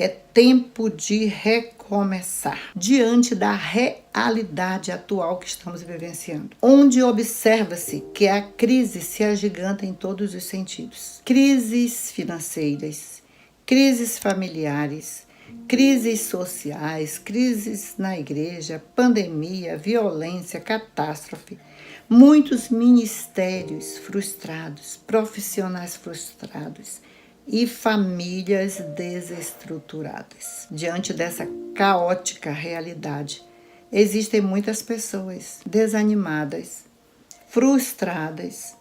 É tempo de recomeçar diante da realidade atual que estamos vivenciando, onde observa-se que a crise se agiganta em todos os sentidos. Crises financeiras, crises familiares, crises sociais, crises na igreja, pandemia, violência, catástrofe. Muitos ministérios frustrados, profissionais frustrados e famílias desestruturadas. Diante dessa caótica realidade, existem muitas pessoas desanimadas, frustradas,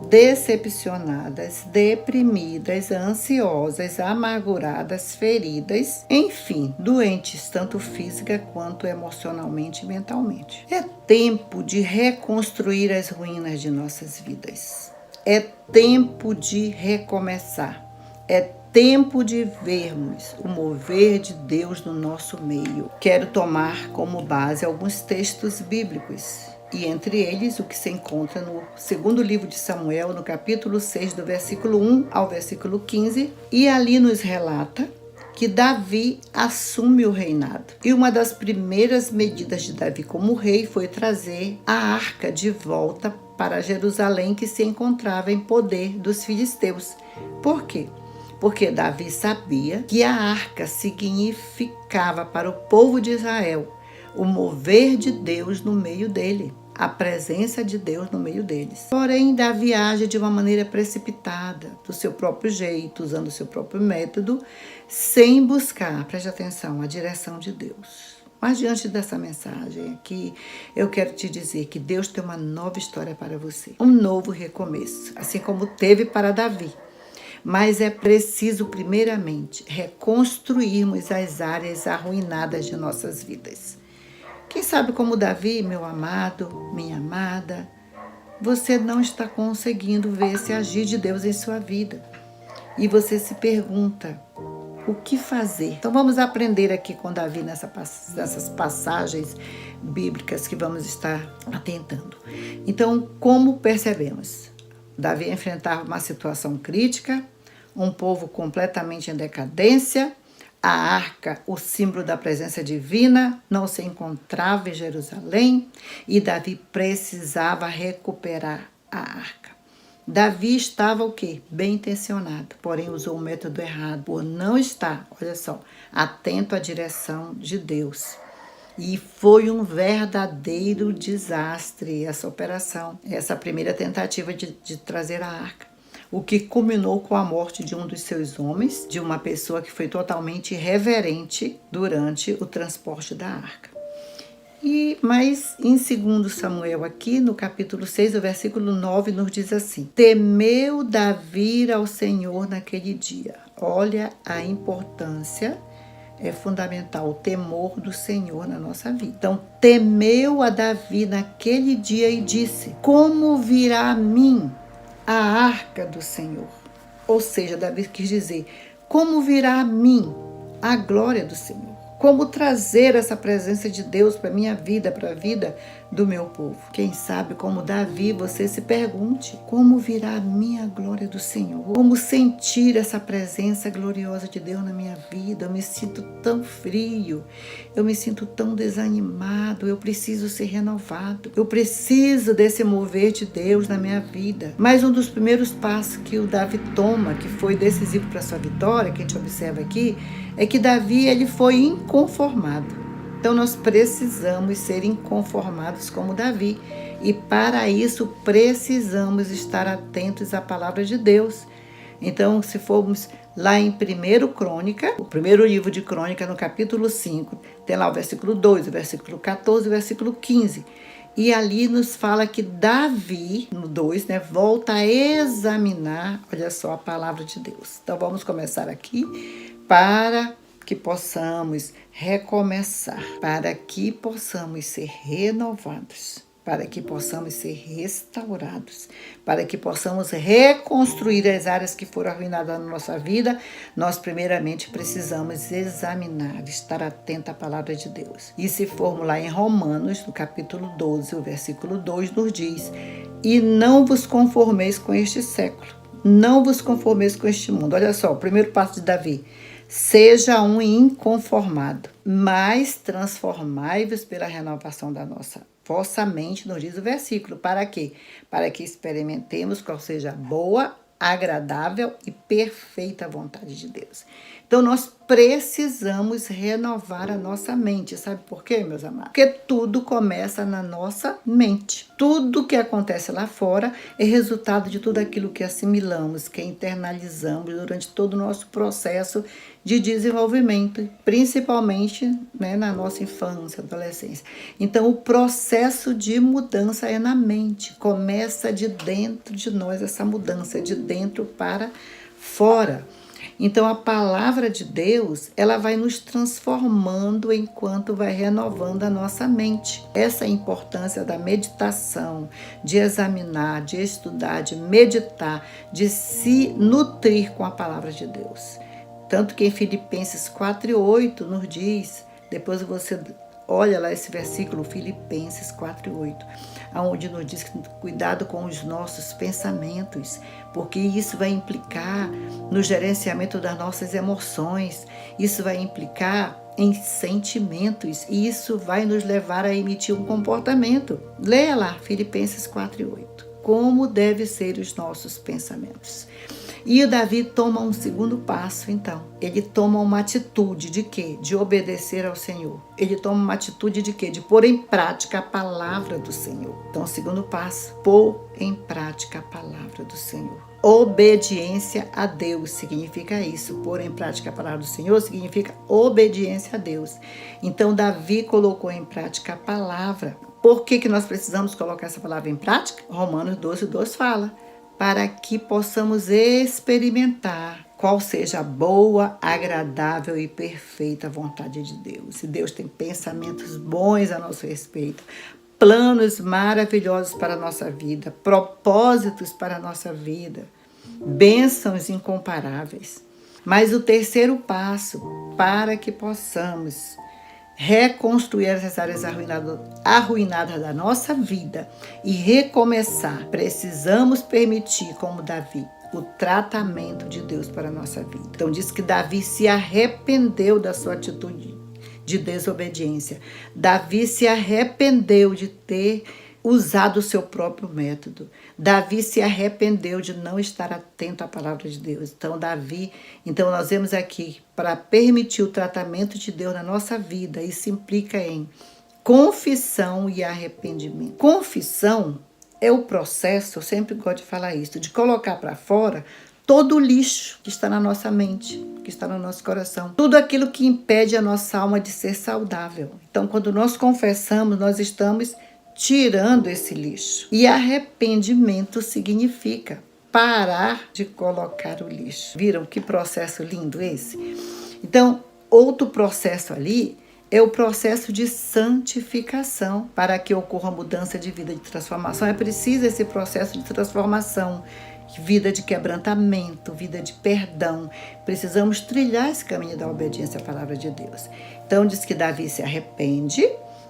decepcionadas, deprimidas, ansiosas, amarguradas, feridas, enfim, doentes tanto física quanto emocionalmente e mentalmente. É tempo de reconstruir as ruínas de nossas vidas. É tempo de recomeçar. É tempo de vermos o mover de Deus no nosso meio. Quero tomar como base alguns textos bíblicos, e entre eles o que se encontra no segundo livro de Samuel, no capítulo 6, do versículo 1 ao versículo 15, e ali nos relata que Davi assume o reinado. E uma das primeiras medidas de Davi como rei foi trazer a arca de volta para Jerusalém, que se encontrava em poder dos filisteus. Por quê? Porque Davi sabia que a arca significava para o povo de Israel o mover de Deus no meio dele, a presença de Deus no meio deles. Porém, Davi age de uma maneira precipitada, do seu próprio jeito, usando o seu próprio método, sem buscar, preste atenção, a direção de Deus. Mas diante dessa mensagem aqui, eu quero te dizer que Deus tem uma nova história para você, um novo recomeço, assim como teve para Davi. Mas é preciso, primeiramente, reconstruirmos as áreas arruinadas de nossas vidas. Quem sabe como Davi, meu amado, minha amada, você não está conseguindo ver esse agir de Deus em sua vida. E você se pergunta, o que fazer? Então vamos aprender aqui com Davi nessas passagens bíblicas que vamos estar atentando. Então, como percebemos? Davi enfrentava uma situação crítica, um povo completamente em decadência. A arca, o símbolo da presença divina, não se encontrava em Jerusalém e Davi precisava recuperar a arca. Davi estava o quê? Bem intencionado, porém usou o método errado, por não estar, olha só, atento à direção de Deus. E foi um verdadeiro desastre essa operação, essa primeira tentativa de trazer a arca. O que culminou com a morte de um dos seus homens, de uma pessoa que foi totalmente irreverente durante o transporte da arca. Mas em 2 Samuel aqui, no capítulo 6, o versículo 9, nos diz assim: temeu Davi ao Senhor naquele dia. Olha a importância, é fundamental o temor do Senhor na nossa vida. Então, temeu a Davi naquele dia e disse: como virá a mim a arca do Senhor? Ou seja, Davi quis dizer, como virá a mim a glória do Senhor? Como trazer essa presença de Deus para a minha vida, para a vida do meu povo? Quem sabe, como Davi, você se pergunte, como virá a minha glória do Senhor? Como sentir essa presença gloriosa de Deus na minha vida? Eu me sinto tão frio, eu me sinto tão desanimado, eu preciso ser renovado, eu preciso desse mover de Deus na minha vida. Mas um dos primeiros passos que o Davi toma, que foi decisivo para a sua vitória, que a gente observa aqui, é que Davi ele foi inconformado. Então nós precisamos ser inconformados como Davi. E para isso precisamos estar atentos à palavra de Deus. Então, se formos lá em 1 Crônica, o primeiro livro de Crônica, no capítulo 5, tem lá o versículo 2, o versículo 14 e o versículo 15. E ali nos fala que Davi, no 2, volta a examinar, olha só, a palavra de Deus. Então vamos começar aqui para que possamos recomeçar, para que possamos ser renovados, para que possamos ser restaurados, para que possamos reconstruir as áreas que foram arruinadas na nossa vida. Nós primeiramente precisamos examinar, estar atento à palavra de Deus. E se formos lá em Romanos, no capítulo 12, o versículo 2, nos diz: e não vos conformeis com este século, não vos conformeis com este mundo. Olha só, o primeiro passo de Davi: seja um inconformado, mas transformai-vos pela renovação da vossa mente, nos diz o versículo. Para quê? Para que experimentemos qual seja a boa, agradável e perfeita vontade de Deus. Então, nós precisamos renovar a nossa mente. Sabe por quê, meus amados? Porque tudo começa na nossa mente. Tudo que acontece lá fora é resultado de tudo aquilo que assimilamos, que internalizamos durante todo o nosso processo de desenvolvimento, principalmente, né, na nossa infância, adolescência. Então, o processo de mudança é na mente. Começa de dentro de nós, essa mudança, de dentro para fora. Então, a palavra de Deus, ela vai nos transformando enquanto vai renovando a nossa mente. Essa é a importância da meditação, de examinar, de estudar, de meditar, de se nutrir com a palavra de Deus. Tanto que em Filipenses 4:8 nos diz, depois você olha lá esse versículo, Filipenses 4:8, onde nos diz que cuidado com os nossos pensamentos, porque isso vai implicar no gerenciamento das nossas emoções, isso vai implicar em sentimentos, e isso vai nos levar a emitir um comportamento. Leia lá, Filipenses 4:8, como devem ser os nossos pensamentos. E o Davi toma um segundo passo, então. Ele toma uma atitude de quê? De obedecer ao Senhor. Ele toma uma atitude de quê? De pôr em prática a palavra do Senhor. Então, o segundo passo, pôr em prática a palavra do Senhor. Obediência a Deus significa isso. Pôr em prática a palavra do Senhor significa obediência a Deus. Então, Davi colocou em prática a palavra. Por que nós precisamos colocar essa palavra em prática? Romanos 12:2 fala: para que possamos experimentar qual seja a boa, agradável e perfeita vontade de Deus. E Deus tem pensamentos bons a nosso respeito, planos maravilhosos para a nossa vida, propósitos para a nossa vida, bênçãos incomparáveis. Mas o terceiro passo, para que possamos reconstruir as áreas arruinadas da nossa vida e recomeçar, precisamos permitir, como Davi, o tratamento de Deus para a nossa vida. Então diz que Davi se arrependeu da sua atitude de desobediência. Davi se arrependeu de ter usado o seu próprio método. Davi se arrependeu de não estar atento à palavra de Deus. Então nós vemos aqui, para permitir o tratamento de Deus na nossa vida, isso implica em confissão e arrependimento. Confissão é o processo, eu sempre gosto de falar isso, de colocar para fora todo o lixo que está na nossa mente, que está no nosso coração. Tudo aquilo que impede a nossa alma de ser saudável. Então, quando nós confessamos, nós estamos tirando esse lixo. E arrependimento significa parar de colocar o lixo. Viram que processo lindo esse? Então, outro processo ali é o processo de santificação. Para que ocorra mudança de vida, de transformação, é preciso esse processo de transformação, vida de quebrantamento, vida de perdão. Precisamos trilhar esse caminho da obediência à palavra de Deus. Então, diz que Davi se arrepende,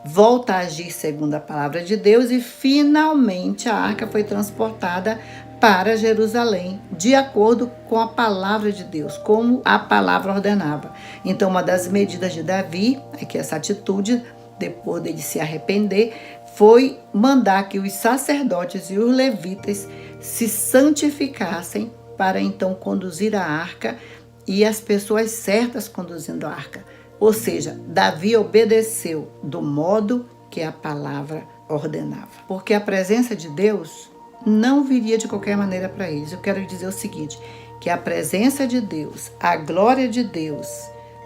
volta a agir segundo a palavra de Deus e finalmente a arca foi transportada para Jerusalém, de acordo com a palavra de Deus, como a palavra ordenava. Então, uma das medidas de Davi, é que essa atitude, depois dele se arrepender, foi mandar que os sacerdotes e os levitas se santificassem para então conduzir a arca, e as pessoas certas conduzindo a arca. Ou seja, Davi obedeceu do modo que a palavra ordenava. Porque a presença de Deus não viria de qualquer maneira para eles. Eu quero dizer o seguinte, que a presença de Deus, a glória de Deus,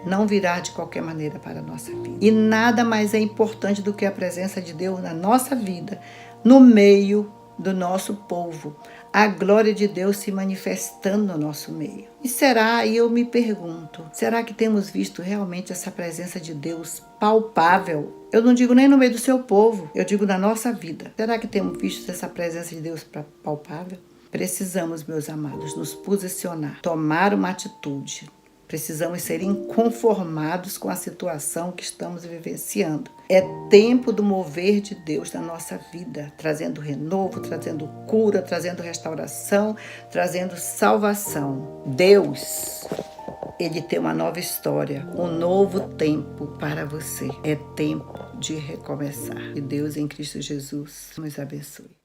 não virá de qualquer maneira para a nossa vida. E nada mais é importante do que a presença de Deus na nossa vida, no meio do nosso povo. A glória de Deus se manifestando no nosso meio. E eu me pergunto, será que temos visto realmente essa presença de Deus palpável? Eu não digo nem no meio do seu povo, eu digo na nossa vida. Será que temos visto essa presença de Deus palpável? Precisamos, meus amados, nos posicionar, tomar uma atitude. Precisamos ser inconformados com a situação que estamos vivenciando. É tempo do mover de Deus na nossa vida, trazendo renovo, trazendo cura, trazendo restauração, trazendo salvação. Deus Ele tem uma nova história, um novo tempo para você. É tempo de recomeçar. Que Deus em Cristo Jesus nos abençoe.